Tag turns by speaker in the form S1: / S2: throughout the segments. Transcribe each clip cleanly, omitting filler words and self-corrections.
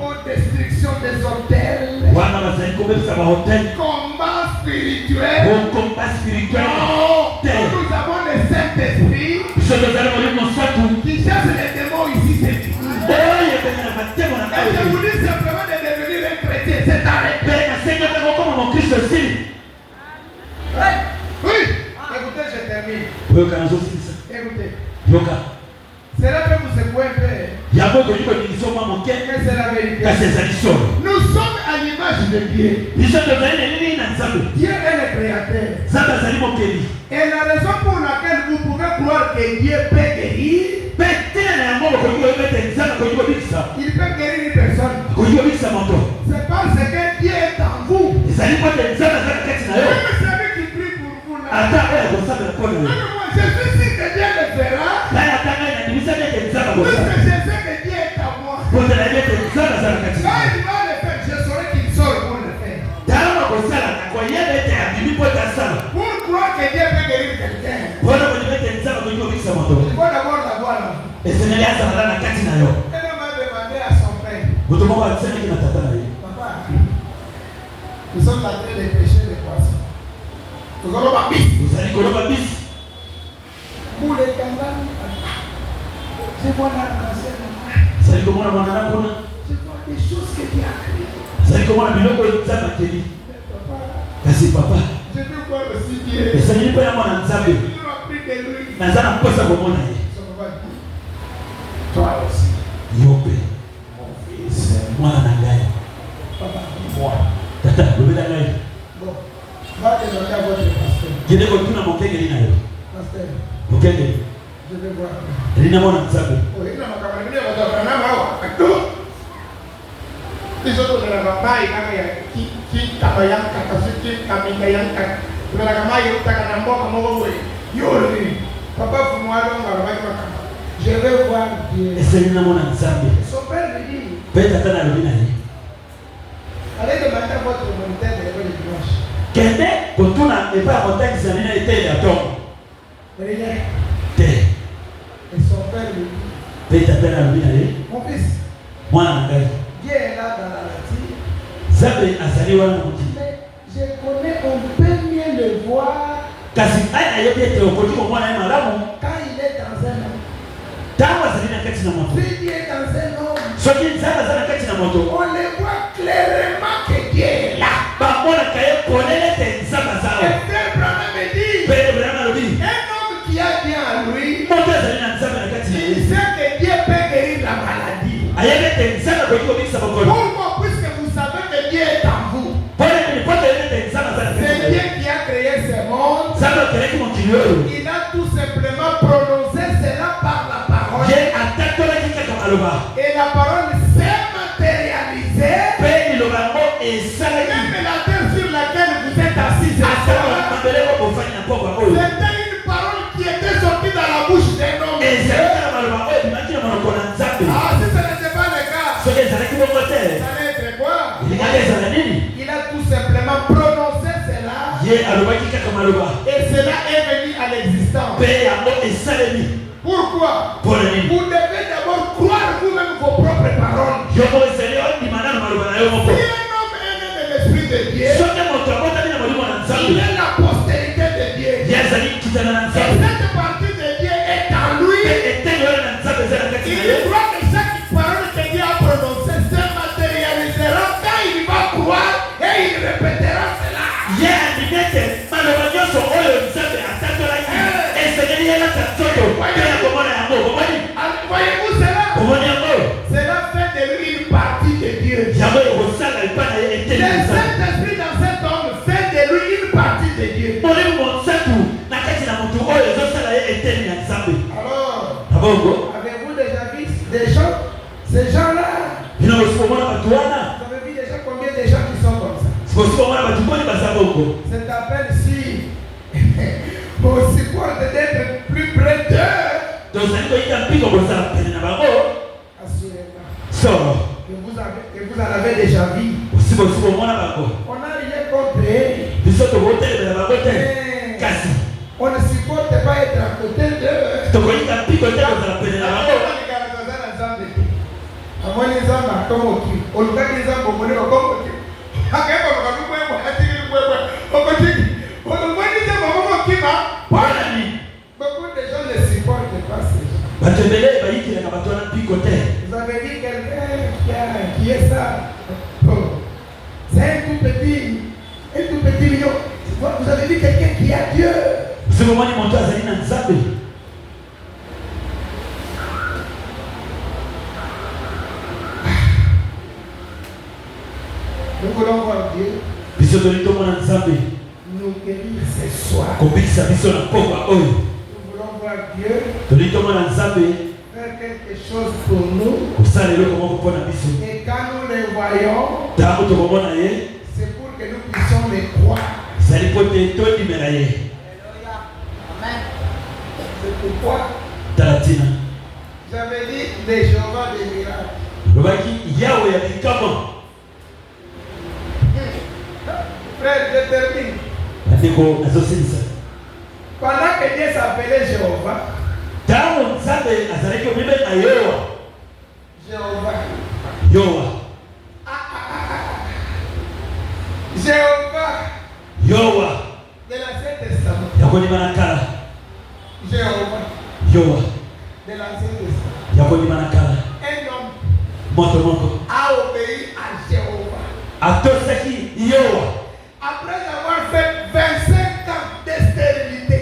S1: aux destructions des hôtels, combat spirituel. Non, nous avons le Saint-Esprit qui chasse les démons ici, c'est fini. Et je vous dis simplement de devenir un chrétien, c'est arrêté. Oui, écoutez, je termine. Écoutez. C'est là que vous secouez un peu. C'est la vérité. Nous sommes à l'image de Dieu. Dieu est le créateur. Et la raison pour laquelle vous pouvez croire que Dieu peut guérir, il peut guérir une personne. C'est parce que Dieu est en vous. Même celui qui prie pour vous là. Je suis sûr que Dieu le fera. Puisque je sais que Dieu est à moi. Quand il va le faire, je saurai qu'il sort pour le faire. Pour croire que Dieu peut guérir quelqu'un, il faut d'abord l'avoir là. Et il m'a demandé à son père, papa, nous sommes en train de pêcher les poissons. Nous allons pas bis. Pour les gamins, je vois la cancer. Je vois des choses que Dieu a créées. Papa, je veux voir aussi Dieu. Il m'a pris de lui. Toi aussi. Mon fils. Papa, moi. Bon, va te demander à votre pasteur. Pasteur. Je vais voir. Je vais voir Dieu. Son père lui dit, allez demander à votre moniteur de lever le dimanche. Et son père lui dit, mon fils, Dieu est là dans la nature. Mais je connais, on peut mieux le voir quand il est dans un homme. Si Dieu est dans un homme, on le voit clairement que Dieu est là. Et Frère Branham me dit, un homme qui a bien à lui, il sait que Dieu peut guérir la maladie. Pourquoi? Puisque vous savez que Dieu est en vous. C'est Dieu qui a créé ce monde. Il a tout simplement prononcé cela par la parole. Et la parole s'est matérialisée. Même la terre sur laquelle vous êtes assis, c'était une parole qui était sortie dans la bouche d'un homme. Ah, si ce n'était pas le cas, ça allait être quoi? Il a tout simplement prononcé cela. Et cela est venu à l'existence. Pourquoi? Vous devez d'abord croire vous-même vos propres paroles. Si un homme est né de l'Esprit de Dieu, il est la postérité de Dieu. Et cette partie de Dieu est en lui. Il croit que chaque parole que Dieu a prononcée se matérialisera quand il va croire et il répétera cela. Voyez-vous cela? Cela fait de lui une partie de Dieu. Le Saint-Esprit dans cet homme fait de lui une partie de Dieu. Alors, avez-vous déjà vu des gens, ces gens-là? Vous avez vu déjà combien de gens qui sont comme ça? C'est à peine si on supporte d'être plus près d'eux. Assurément. Que vous en avez déjà vu. On n'a rien contre eux. On ne supporte pas être à côté d'eux. Beaucoup de gens ne supportent pas ces gens. Vous avez dit quelqu'un qui est ça. C'est un tout petit million. Vous avez dit quelqu'un qui a Dieu. Nous voulons voir Dieu. Nous guérir ce soir. Nous voulons voir Dieu faire quelque chose pour nous. Et quand nous le voyons, c'est pour que nous puissions le croire. C'est pourquoi j'avais dit les Jéhovah des miracles. Frère, je termine. Pendant que Dieu s'appelait Jéhovah, Jéhovah de l'Ancien Testament. Jéhovah de l'Ancien Testament. Un homme a obéi à Jéhovah. Après avoir fait 25 ans d'estérilité,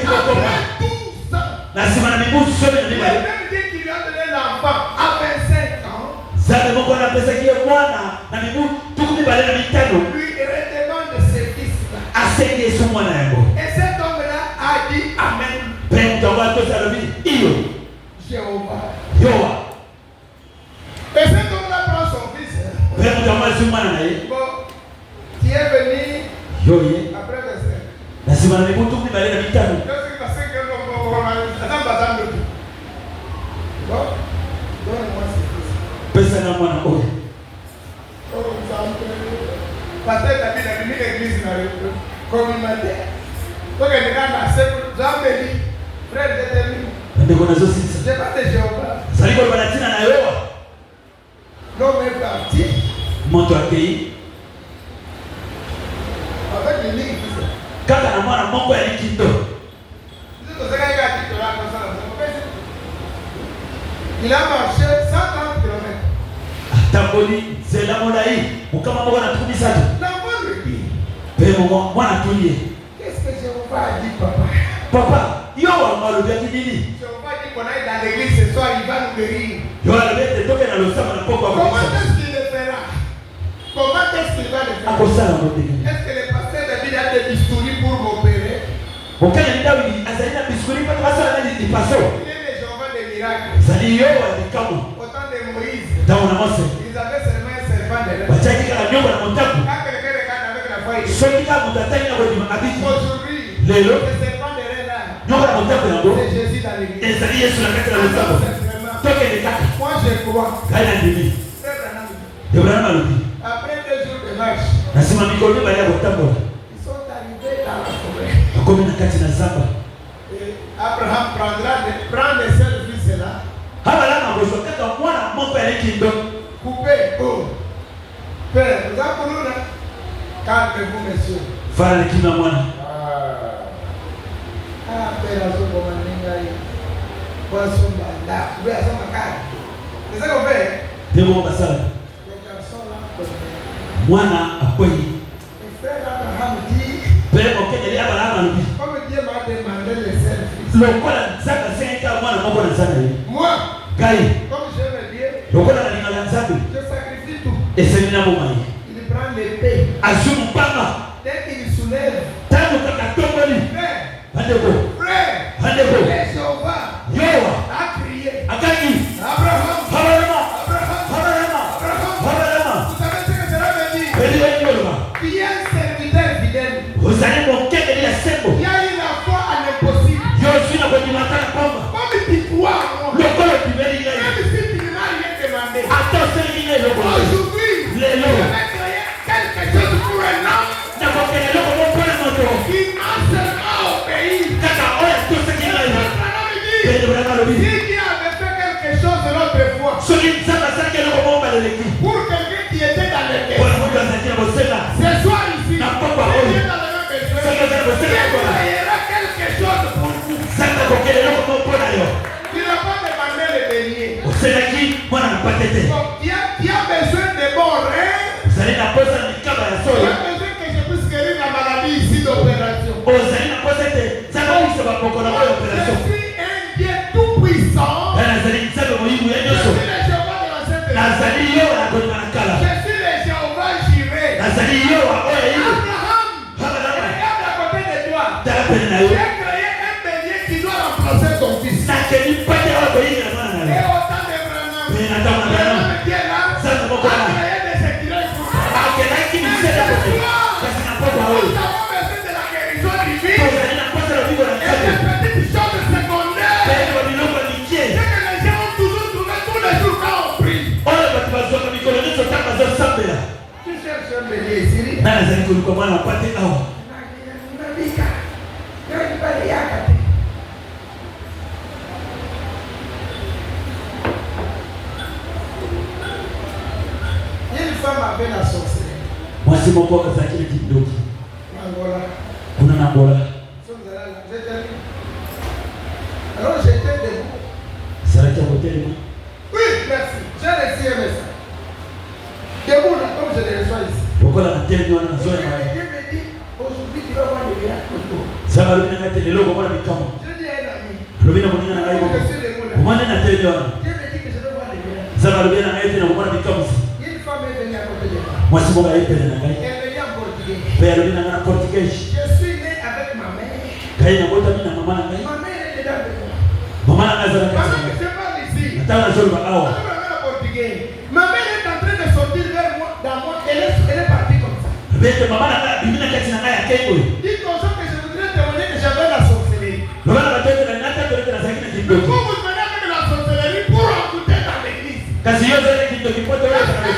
S1: après 12 ans, le même Dieu qui lui a donné l'enfant à 25 ans, lui redemande ses fils-là. Et cet homme-là a dit Amen. Jéhovah. Et cet homme-là prend son fils. Bon, tu es venu après 25. Bon, donne-moi ce fils. Parce que tu as mis l'église dans le communautaire. Donc, il y a des gens frère de Jéhovah. Je parle de Jéhovah. L'homme est parti. Avec le lit. Il a marché 130 km. L'enfant lui dit. Qu'est-ce que Jéhovah a dit, papa? Jéhovah dit qu'on aille dans l'église ce soir, il va nous guérir. Comment est-ce qu'il le fera? Comment est-ce qu'il va le faire? Est-ce que le pasteur David a des bistouris pour m'opérer? Il est le Jéhovah des miracles. Au temps de Moïse, ils avaient seulement un serpent de l'air. Quand quelqu'un regarde avec la foi, aujourd'hui, le serpent de l'air là, c'est Jésus dans l'église. Moi je crois. Après 2 jours de marche, ils sont arrivés dans la forêt. Et Abraham prend les seuls fils là. Coupez. Oh. Père, nous appelons là. Calmez-vous, monsieur. Père, c'est ça qu'on fait. Les garçons là. Mwana akwai. Frère Abraham dit. Comme Dieu m'a demandé les seuls fils. Moi. Comme je veux dire. Je sacrifie tout. Il prend l'épée. Dès qu'il soulève. Frère. Jéhovah a crié. Abraham. Vous savez ce que cela veut dire? Qui est un serviteur fidèle. Il y a eu la foi à l'impossible. Comme tu crois en moi. Même si tu ne m'as rien demandé. Aujourd'hui, je vais créer quelque chose pour un Pour quelqu'un qui était dans le désert, ce soir ici, il est dans le même besoin. Il créera quelque chose pour vous. Tu n'as pas demandé le bélier. Tu as besoin de bons reins. Tu as besoin que je puisse guérir la maladie ici d'opération. Je suis un Dieu tout puissant. Je suis le Jéhovah de l'Ancien Testament. Je suis le Jéhovah Jireh. Abraham, regarde à côté de toi. J'ai créé un bélier qui doit remplacer ton fils. Et autant de Branham. Branham qui est là, a créé des écureuils pour toi. Nous avons besoin de la guérison divine. Et des petites choses secondaires. C'est que les gens ont toujours trouvé tous les jours quand on prie. Tu cherches un bélier ici. Une femme avait la sorcellerie. Angola. Alors j'étais debout. Oui, merci. J'ai reçu un message. Debout là, comme je le reçois ici. Dieu me dit, aujourd'hui tu vas voir les miracles. Je dis à un ami, je suis debout là. Dieu me dit que je vais voir les miracles. Une femme est venue à côté de moi. Elle venait en portugais. Je suis né avec ma mère. Ma mère est dedans de moi. Maman, je parle ici. Ma mère est en train de sortir vers moi, dans moi. Elle est partie comme ça. Dis comme ça que je voudrais témoigner que j'avais la sorcellerie. Vous venez avec la sorcellerie pour écouter dans l'église.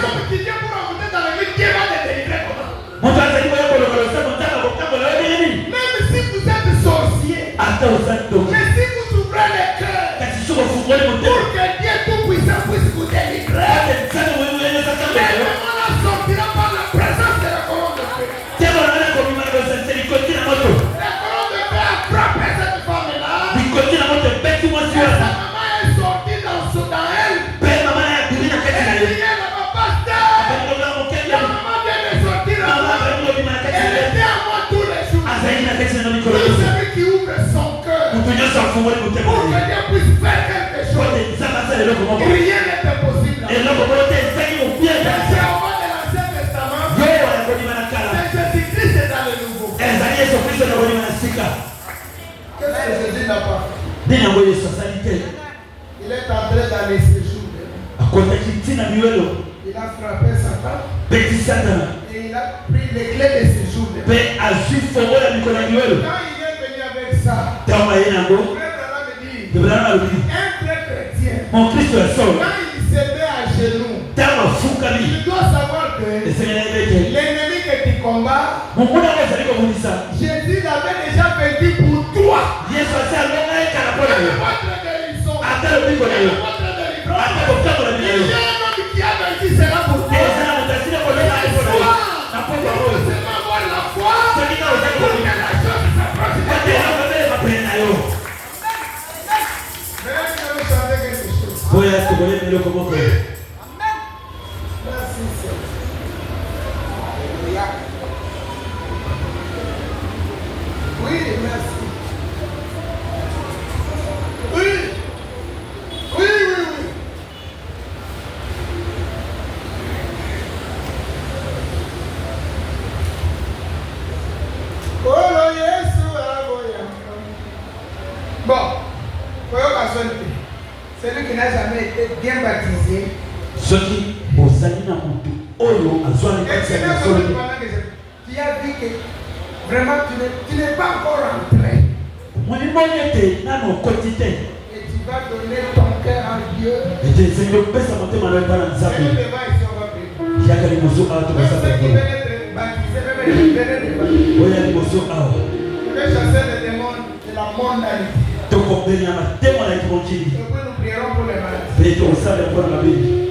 S1: Quand tu viens pour écouter dans l'église, Dieu va te délivrer comment? Même si vous êtes sorcier, mais si vous ouvrez les cœurs pour que Dieu tout-puissant puisse vous délivrer, mais on la sortira par la présence de la colonne de feu. La colonne de feu a frappé cette femme-là. Et sa maman est sortie dans elle. Elle dit, la pasteur, la maman vient de sortir à moi. Elle était à moi tous les jours. Tout celui qui ouvre son cœur pour que Dieu puisse faire quelque chose, rien n'est impossible. C'est Jéhovah de l'Ancien Testament. C'est Jésus-Christ dans le Nouveau. Qu'est-ce que Jésus n'a pas fait? Il est entré dans les séjours. Il a frappé Satan. Et il a pris les clés des séjours. Quand il est venu avec ça, Frère Branham dit, un vrai chrétien, quand il se met à genoux, il doit savoir que l'ennemi que tu combats, Jésus l'avait déjà vaincu pour toi. Et votre guérison, et votre délivrance, il y a un homme qui a vaincu cela pour toi. Seulement avoir la foi pour que la chose s'approche de toi. Merci Seigneur. Oui, merci. Oui. Bon, celui qui n'a jamais été bien baptisé. Tu as vu que vraiment tu n'es pas encore rentré. Et tu vas donner ton cœur à Dieu. Et le débat ici, on va prier. Ceux qui veulent être baptisés, que chasser les démons de la mondanité. Et puis nous prierons pour les malades. Et on savait quoi la Bible.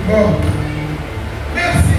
S1: Bon. Merci.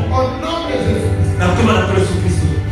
S2: Au nom de Jésus-Christ.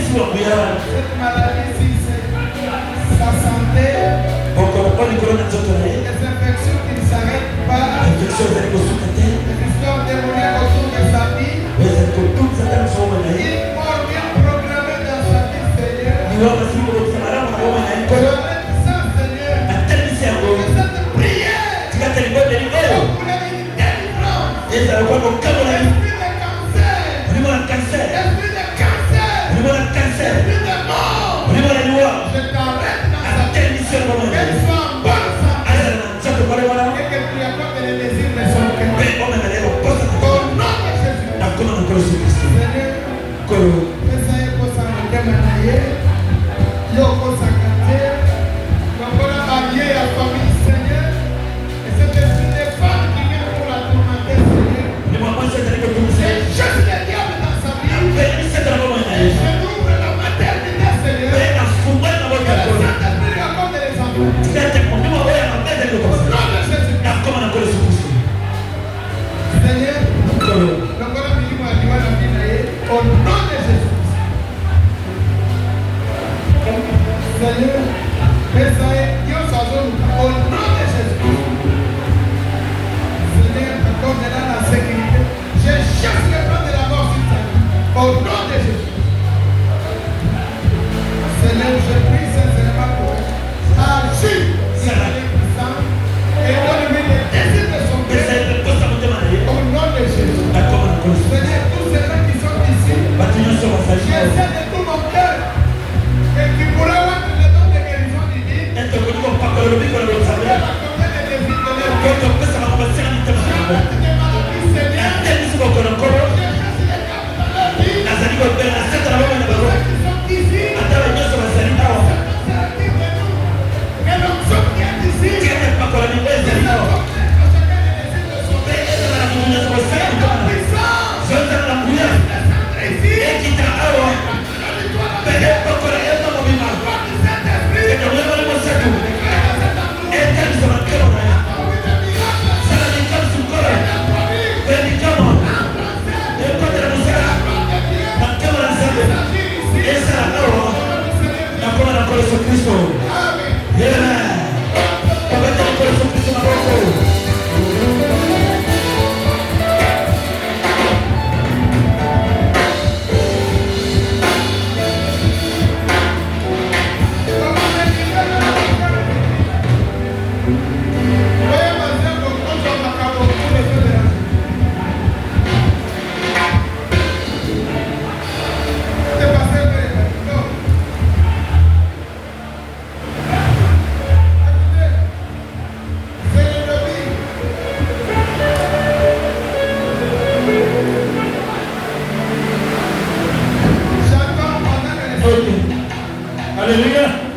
S1: Cette maladie, si c'est sa santé, les infections qui ne s'arrêtent pas, les histoires démoniaques autour de sa vie, une mort bien programmée dans sa vie, Seigneur. J'arrête ça, Seigneur. Que cette prière pour une délivrance. Esprit de cancer. Esprit de mort. Je t'arrête dans sa vie. Qu'elle soit en bonne santé. Et qu'elle prie encore que les désirs de son cœur. Au nom de Jésus. Seigneur, pesa yako sana kama na yeye. Yoko sakate. Wakona babie ya famille, Seigneur. Et cet esprit de femme qui vient pour la tourmenter, Seigneur. C'est juste le diable dans sa vie. Je t'ouvre la maternité, Seigneur. Que le Saint-Esprit lui accorde les enfants. Au nom de Jésus. Seigneur, Longora milimo ya liwana bina ye. Au nom de Jésus. Seigneur, pesa nyonso azoluka. Au nom de Jésus. Seigneur, accorde-la la sécurité. Je chasse le plan de la mort sur ta vie. Au nom de Jésus. Seigneur, je prie sincèrement pour elle. Agis, Seigneur puissant, et donne-lui les désirs de son cœur. Au nom de Jésus. Seigneur, tous ces gens qui sont ici, j'essaie de tout mon cœur et qui pourraient être le don de guérison divine. Seigneur, accorder les désirs de leur cœur. J'arrête des maladies, Seigneur. Je chasse les diables dans leur vie. Ceux qui sont ici, et l'onction qui est ici,
S2: Cristo. Amen. Alléluia.